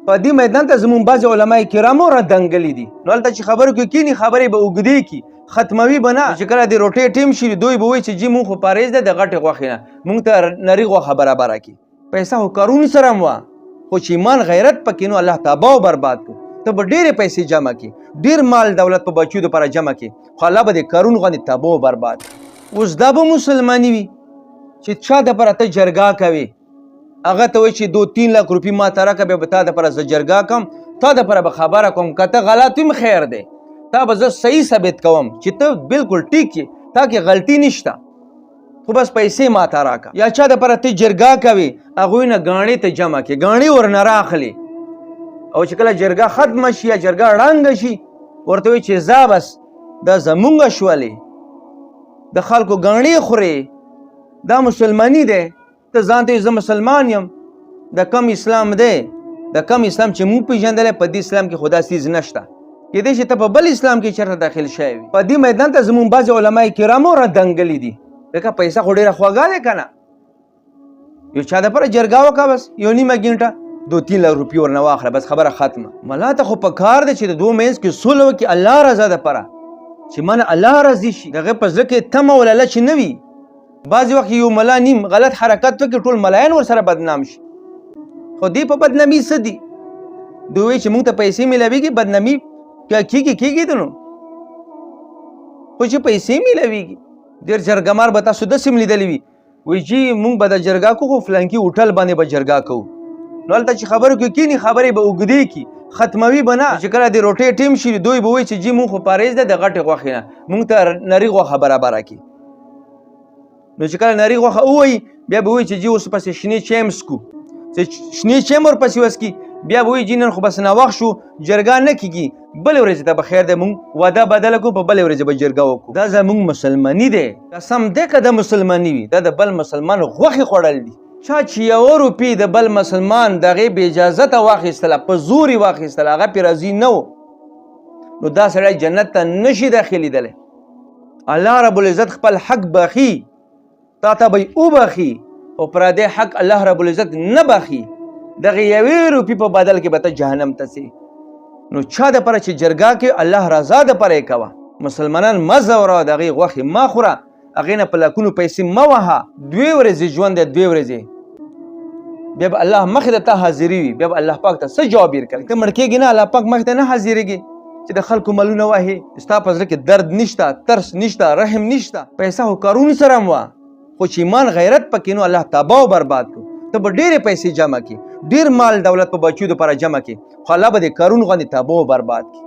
په دې میدان ته زمونږ بعضې علما کرامو رادنګلي دي. نو هلته چې خبرو کې کیني خبرې به اوږدې کي، ختموي به نه. چې کله د روټۍ ټیم شي دوی به وایي چې جي مونږ خو پارهیز دی د غټې غوښې نه، مونږ ته نري غوښه برابره کړي. پیسه خو کارونو سره هم وه، خو چې ایمان غیرت پکې نو الله تباه و برباد کړو. ته به ډېرې پیسې جمع کړي، ډېر مال دولت په بچیو دپاره جمع کړي، خو الله به د کارونو غوندې تباه و برباد کړي. اوس دا به مسلماني وي چې چا دپاره ته جرګه کوې، هغه ته وایي چې 2-3 लाख روپۍ ما ته راکړه، بیا به تا دپاره زه جرګه کوم، تا دپاره به خبره کوم. که ته غلط ویم خیر دی، تا به زه صحیح ثابت کوم چې ته بلکل ټیک یې، تا کې غلطي نشته، خو بس پیسې ما ته راکړه. یا چا دپاره ته جرګه کوې، هغوی نه ګاڼې ته جمع کړې، ګاڼې ورنه راخلې، او چې کله جرګه ختمه شي یا جرګه ړنګه شي ورته وایي چې ځه بس دا زمونږه شولې، د خلکو ګاڼې خورې، دا مسلماني دی. ته ځان ته زه مسلمان یم، د کم اسلام دی، د کم اسلام چې موږ پېژندلی، په دې اسلام کې خو دا څیز نشته. کېدای شي ته په بل اسلام کې چېرته داخل شوی وي. په دې میدان ته زمونږ بعضې علما کرامو رادنګلي دي، ځکه پیسه خو ډېره خوږه دی که نه. یو چا دپاره جرګه وکړه، بس یو نیمه ګنټه 2-3 लाख روپۍ ورنه واخله، بس خبره ختمه. ملا ته خو په کار دی چې د دوو منځ کې سوله وکړي الله رضا دپاره، چې مانه الله راضي شي، د هغې په زړه کې تمه او لالچ نه وي. بعضې وخت یو ملا نیم غلط حرکت وکړي، ټول ملایان ورسره بدنام شي. خو دې په بدنامي څه دي؟ دوی وایي چې موږ ته پیسې میلاویږي، بدنامي کېږي ته نو، خو چې پیسې میلاویږي. ډېر جرګمار به تاسو داسې هم لیدلی وي، وایي چې موږ به د جرګه کوو، خو فلانکي هوټل باندې به جرګه کوو. نو هلته چې خبرو کې کیني خبرې به اوږدې کي، ختموي به نه. چې کله د روټۍ ټیم شي دوی به وایي چې جي مونږ خو پارهیز دی د غټې غوښې نه، مونږ ته نري غوښه برابره کړي. نو چې کله نري غوښه ووایي بیا به وایي چې جي اوس پسې شنې چای هم څکو، چې شنې چای هم ورپسې وڅکي، بیا به وایي جي نن خو بس ناوخت شو جرګه نه کېږي، بلې ورځې ته به خیر دی مونږ واده بدله کړو، په بلې ورځې به جرګه وکړو. دا زمونږ مسلماني دی. قسم دی که د مسلماني وي، دا د بل مسلمان غوښې خوړل دي. چا چې 1 روپۍ د بل مسلمان د هغې بې اجازته واخیستله، په زور یې واخیستله، هغه پرې راضي نه و، نو دا سړی جنت ته نشي داخلېدلی. الله رب العزت خپل حق بخي، تا ته به یې وبخي، او پردی حق الله رب العزت نه بخي. دغه 1 روپۍ په بدل کې به ته جهنم ته ځې. نو چا دپاره چې جرګه کې الله رضا دپاره یې کوه. مسلمانان مه ځوروه، د هغې غوښې مه خوره، هغې نه په لاکونو پیسې مه وهه. 2 ورځې ژوند دی، 2 ورځې بیا به الله مخې ته ته حاضري وي، بیا به الله پاک ته څه جواب ورکوي. ته مړ کېږي نه، الله پاک مخې ته نه حاضرېږي چې د خلکو مالونه وهې، ستا په زړه کې درد نشته، ترس نشته، رحم نشته. پیسه خو کارونو سره هم وه، خو چې ایمان غیرت پکې نو الله تباه و برباد کړو. ته به ډېرې پیسې جمع کړي، ډېر مال دولت په بچیو دپاره جمع کړي، خو الله به د کارونو غوندې تباه و برباد کړي.